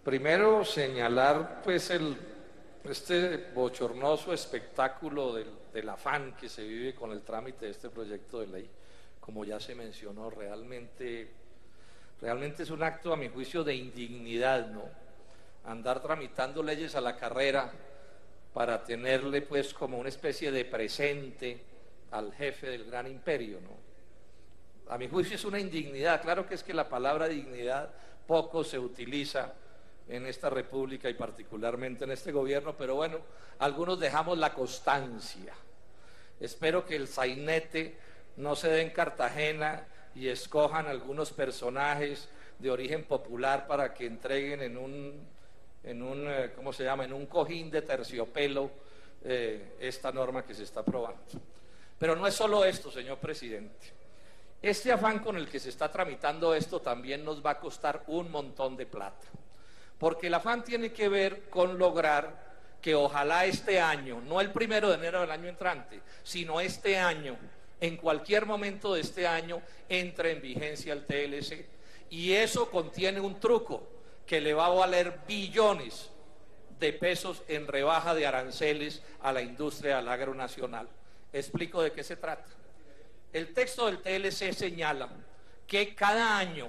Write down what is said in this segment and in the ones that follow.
Primero señalar pues este bochornoso espectáculo del afán que se vive con el trámite de este proyecto de ley. Como ya se mencionó, realmente es un acto, a mi juicio, de indignidad, ¿no? Andar tramitando leyes a la carrera para tenerle pues como una especie de presente al jefe del gran imperio, ¿no? A mi juicio es una indignidad. Claro que es que la palabra dignidad poco se utiliza en esta república y particularmente en este gobierno, pero bueno, algunos dejamos la constancia. Espero que el sainete no se dé en Cartagena y escojan algunos personajes de origen popular para que entreguen en un ¿cómo se llama?, en un cojín de terciopelo esta norma que se está aprobando. Pero no es solo esto, señor presidente. Este afán con el que se está tramitando esto también nos va a costar un montón de plata, porque el afán tiene que ver con lograr que ojalá este año, no el 1 de enero del año entrante, sino este año, en cualquier momento de este año, entre en vigencia el TLC. Y eso contiene un truco que le va a valer billones de pesos en rebaja de aranceles a la industria del agro nacional. Explico de qué se trata. El texto del TLC señala que cada año,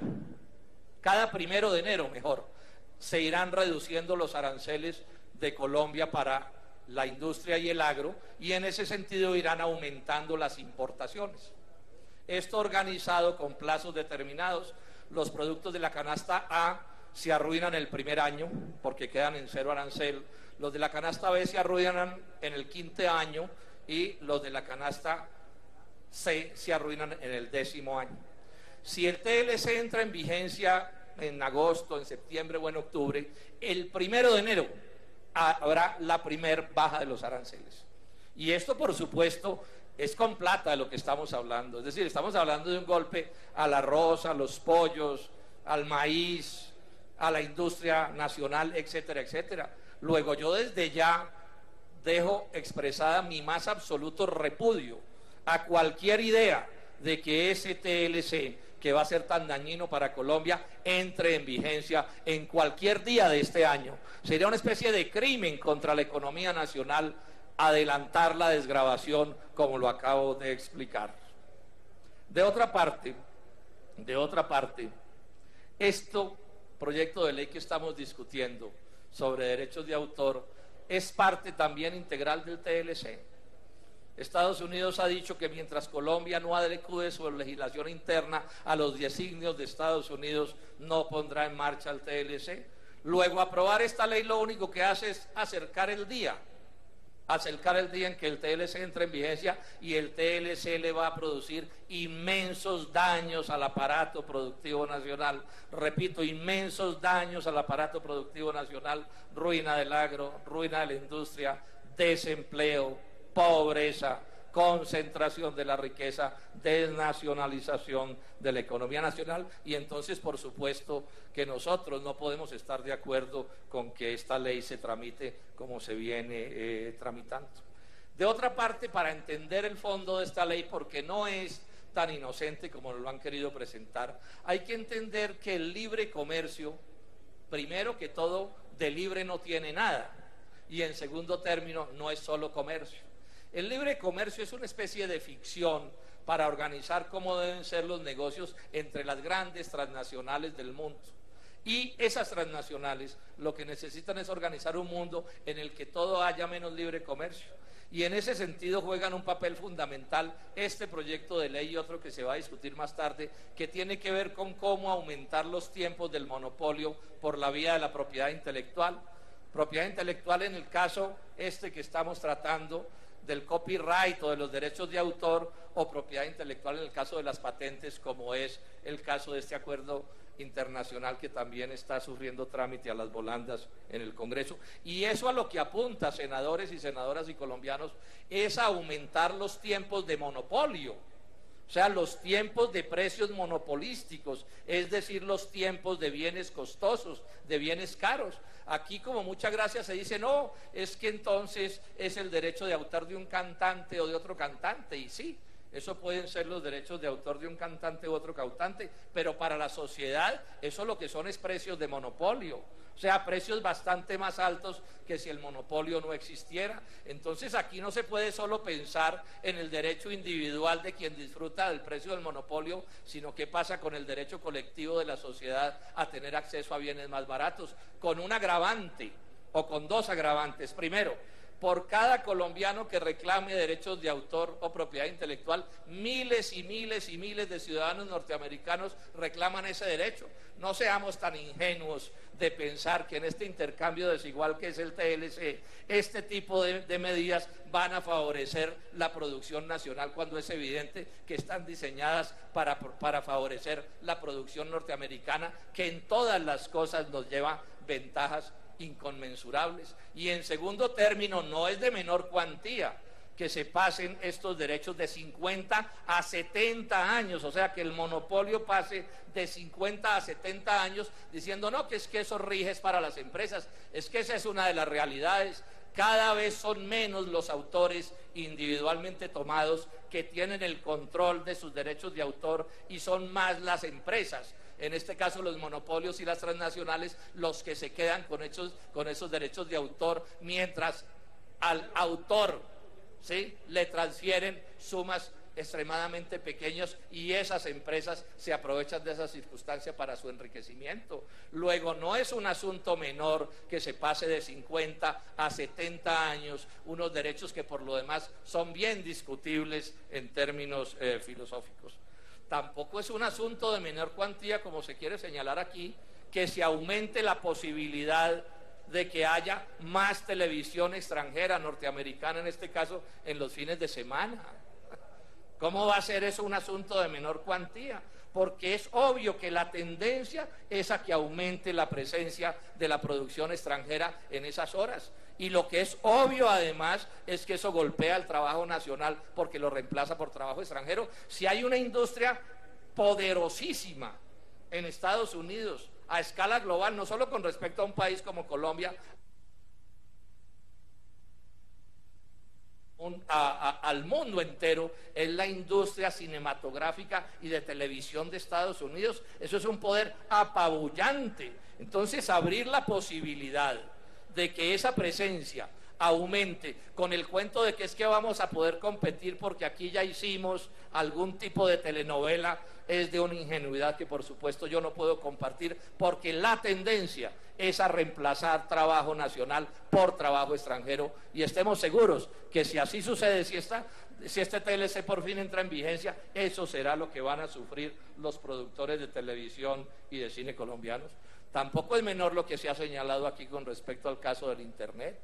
cada 1 de enero mejor, se irán reduciendo los aranceles de Colombia para la industria y el agro, y en ese sentido irán aumentando las importaciones. Esto organizado con plazos determinados. Los productos de la canasta A se arruinan el primer año porque quedan en 0 arancel, los de la canasta B se arruinan en el 5.º año y los de la canasta C se arruinan en el 10.º año. Si el TLC entra en vigencia en agosto, en septiembre o en octubre, el 1 de enero habrá la primer baja de los aranceles. Y esto, por supuesto, es con plata de lo que estamos hablando. Es decir, estamos hablando de un golpe al arroz, a los pollos, al maíz, a la industria nacional, etcétera, etcétera. Luego, yo desde ya dejo expresada mi más absoluto repudio a cualquier idea de que ese TLC, que va a ser tan dañino para Colombia, entre en vigencia en cualquier día de este año. Sería una especie de crimen contra la economía nacional adelantar la desgravación, como lo acabo de explicar. De otra parte, este proyecto de ley que estamos discutiendo sobre derechos de autor es parte también integral del TLC. Estados Unidos ha dicho que mientras Colombia no adecue su legislación interna a los designios de Estados Unidos, no pondrá en marcha el TLC. Luego, aprobar esta ley lo único que hace es acercar el día en que el TLC entre en vigencia, y el TLC le va a producir inmensos daños al aparato productivo nacional. Repito, inmensos daños al aparato productivo nacional, ruina del agro, ruina de la industria, desempleo, pobreza, concentración de la riqueza, desnacionalización de la economía nacional. Y entonces, por supuesto, que nosotros no podemos estar de acuerdo con que esta ley se tramite como se viene tramitando. De otra parte, para entender el fondo de esta ley, porque no es tan inocente como lo han querido presentar, hay que entender que el libre comercio, primero que todo, de libre no tiene nada, y en segundo término, no es solo comercio. El libre comercio es una especie de ficción para organizar cómo deben ser los negocios entre las grandes transnacionales del mundo. Y esas transnacionales lo que necesitan es organizar un mundo en el que todo haya menos libre comercio. Y en ese sentido juegan un papel fundamental este proyecto de ley y otro que se va a discutir más tarde, que tiene que ver con cómo aumentar los tiempos del monopolio por la vía de la propiedad intelectual. Propiedad intelectual en el caso que estamos tratando del copyright o de los derechos de autor, o propiedad intelectual en el caso de las patentes, como es el caso de este acuerdo internacional que también está sufriendo trámite a las volandas en el Congreso. Y eso a lo que apunta, senadores y senadoras y colombianos, es a aumentar los tiempos de monopolio, o sea, los tiempos de precios monopolísticos, es decir, los tiempos de bienes costosos, de bienes caros. Aquí, como mucha gracia, se dice, no, es que entonces es el derecho de autor de un cantante o de otro cantante, y sí, eso pueden ser los derechos de autor de un cantante u otro cantante, pero para la sociedad eso lo que son es precios de monopolio, o sea, precios bastante más altos que si el monopolio no existiera. Entonces aquí no se puede solo pensar en el derecho individual de quien disfruta del precio del monopolio, sino qué pasa con el derecho colectivo de la sociedad a tener acceso a bienes más baratos, con un agravante o con dos agravantes. Primero, por cada colombiano que reclame derechos de autor o propiedad intelectual, miles y miles y miles de ciudadanos norteamericanos reclaman ese derecho. No seamos tan ingenuos de pensar que en este intercambio desigual que es el TLC, este tipo de medidas van a favorecer la producción nacional, cuando es evidente que están diseñadas para favorecer la producción norteamericana, que en todas las cosas nos lleva ventajas inconmensurables. Y en segundo término, no es de menor cuantía que se pasen estos derechos de 50 a 70 años, o sea, que el monopolio pase de 50 a 70 años, diciendo no, que es que eso rige para las empresas. Es que esa es una de las realidades. Cada vez son menos los autores individualmente tomados que tienen el control de sus derechos de autor, y son más las empresas, en este caso los monopolios y las transnacionales, los que se quedan con esos derechos de autor, mientras al autor, ¿sí?, le transfieren sumas extremadamente pequeños, y esas empresas se aprovechan de esa circunstancia para su enriquecimiento. Luego, no es un asunto menor que se pase de 50 a 70 años unos derechos que por lo demás son bien discutibles en términos filosóficos. Tampoco es un asunto de menor cuantía, como se quiere señalar aquí, que se aumente la posibilidad de que haya más televisión extranjera, norteamericana en este caso, en los fines de semana. ¿Cómo va a ser eso un asunto de menor cuantía? Porque es obvio que la tendencia es a que aumente la presencia de la producción extranjera en esas horas. Y lo que es obvio además es que eso golpea el trabajo nacional, porque lo reemplaza por trabajo extranjero. Si hay una industria poderosísima en Estados Unidos a escala global, no solo con respecto a un país como Colombia, al mundo entero, es la industria cinematográfica y de televisión de Estados Unidos. Eso es un poder apabullante. Entonces, abrir la posibilidad de que esa presencia aumente con el cuento de que es que vamos a poder competir porque aquí ya hicimos algún tipo de telenovela, es de una ingenuidad que por supuesto yo no puedo compartir, porque la tendencia es a reemplazar trabajo nacional por trabajo extranjero, y estemos seguros que si así sucede, si este TLC por fin entra en vigencia, eso será lo que van a sufrir los productores de televisión y de cine colombianos. Tampoco es menor lo que se ha señalado aquí con respecto al caso del Internet.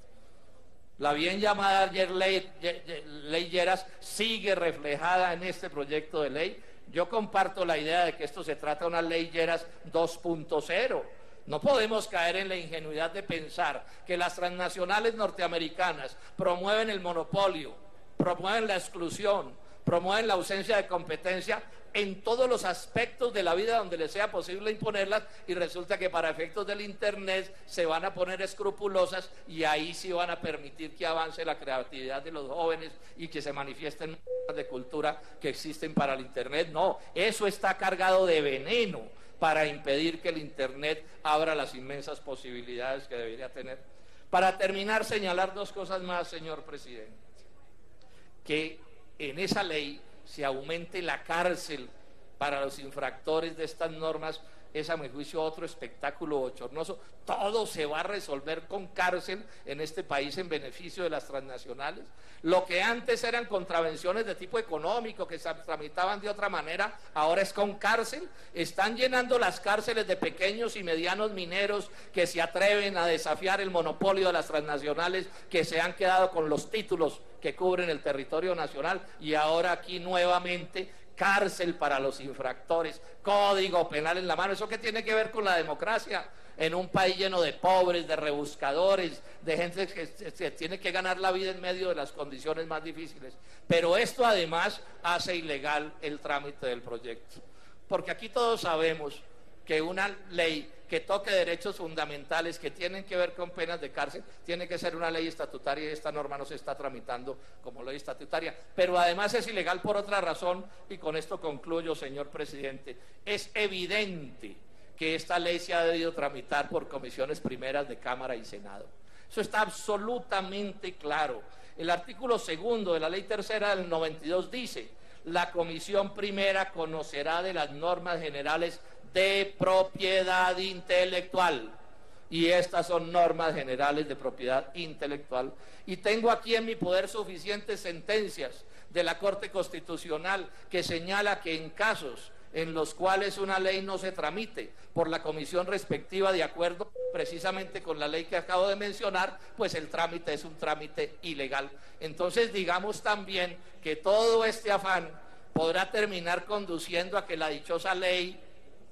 La bien llamada ayer ley Lleras sigue reflejada en este proyecto de ley. Yo comparto la idea de que esto se trata de una ley Lleras 2.0. No podemos caer en la ingenuidad de pensar que las transnacionales norteamericanas promueven el monopolio, promueven la exclusión, promueven la ausencia de competencia en todos los aspectos de la vida donde les sea posible imponerlas, y resulta que para efectos del Internet se van a poner escrupulosas, y ahí sí van a permitir que avance la creatividad de los jóvenes y que se manifiesten de cultura que existen para el Internet. No, eso está cargado de veneno para impedir que el Internet abra las inmensas posibilidades que debería tener. Para terminar, señalar dos cosas más, señor presidente: que en esa ley se aumente la cárcel para los infractores de estas normas. Es a mi juicio otro espectáculo bochornoso. Todo se va a resolver con cárcel en este país en beneficio de las transnacionales. Lo que antes eran contravenciones de tipo económico que se tramitaban de otra manera, ahora es con cárcel. Están llenando las cárceles de pequeños y medianos mineros que se atreven a desafiar el monopolio de las transnacionales, que se han quedado con los títulos que cubren el territorio nacional, y ahora aquí nuevamente cárcel para los infractores, código penal en la mano. ¿Eso qué tiene que ver con la democracia? En un país lleno de pobres, de rebuscadores, de gente que se tiene que ganar la vida en medio de las condiciones más difíciles. Pero esto además hace ilegal el trámite del proyecto, porque aquí todos sabemos que una ley que toque derechos fundamentales, que tienen que ver con penas de cárcel, tiene que ser una ley estatutaria y esta norma no se está tramitando como ley estatutaria. Pero además es ilegal por otra razón, y con esto concluyo, señor presidente. Es evidente que esta ley se ha debido tramitar por comisiones primeras de Cámara y Senado. Eso está absolutamente claro. El artículo 2 de la ley tercera del 92 dice: la comisión primera conocerá de las normas generales de propiedad intelectual. Y estas son normas generales de propiedad intelectual. Y tengo aquí en mi poder suficientes sentencias de la Corte Constitucional que señala que en casos en los cuales una ley no se tramite por la comisión respectiva de acuerdo precisamente con la ley que acabo de mencionar, pues el trámite es un trámite ilegal. Entonces digamos también que todo este afán podrá terminar conduciendo a que la dichosa ley,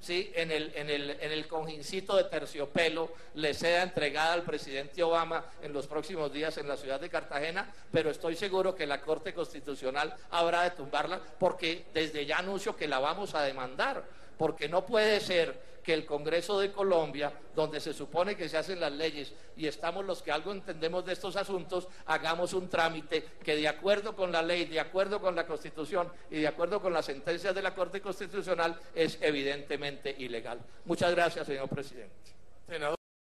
¿sí?, en el cojincito de terciopelo le sea entregada al presidente Obama en los próximos días en la ciudad de Cartagena, pero estoy seguro que la Corte Constitucional habrá de tumbarla, porque desde ya anuncio que la vamos a demandar, porque no puede ser que el Congreso de Colombia, donde se supone que se hacen las leyes y estamos los que algo entendemos de estos asuntos, hagamos un trámite que, de acuerdo con la ley, de acuerdo con la Constitución y de acuerdo con las sentencias de la Corte Constitucional, es evidentemente ilegal. Muchas gracias, señor presidente. Senador.